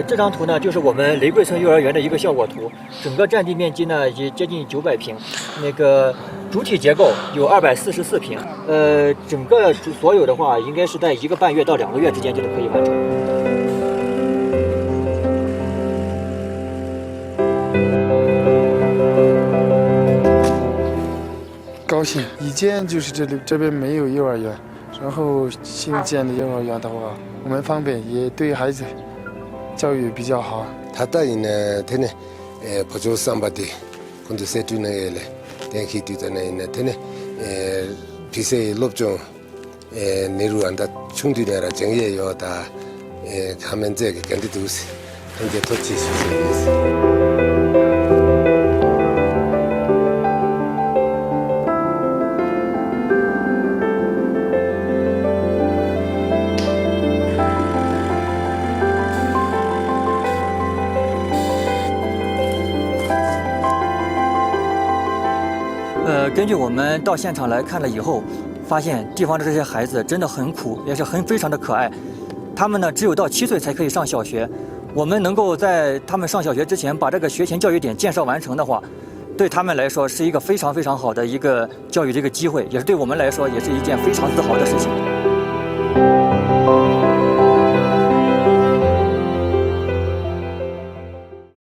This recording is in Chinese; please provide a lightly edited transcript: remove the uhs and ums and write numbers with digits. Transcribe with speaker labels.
Speaker 1: 这张图呢，就是我们雷桂村幼儿园的一个效果图。整个占地面积呢，也接近900平。那个主体结构有244平。整个所有的话，应该是在1个半月到2个月之间就可以完成。
Speaker 2: 高兴，以前就是这边没有幼儿园，然后新建的幼儿园的话，我们方便也对孩子教育比较好。
Speaker 3: 他答应呢，他呢，不做300的，工作社团呢来，电气对的呢，他呢，平时录中，内容安达冲突呢，正业要达，他们这个跟着都是，跟着都继续是。
Speaker 1: 根据我们到现场来看了以后，发现地方的这些孩子真的很苦，也是非常的可爱。他们呢，只有到7岁才可以上小学。我们能够在他们上小学之前把这个学前教育点建设完成的话，对他们来说是一个非常非常好的一个教育的一个机会，也是对我们来说也是一件非常自豪的事情。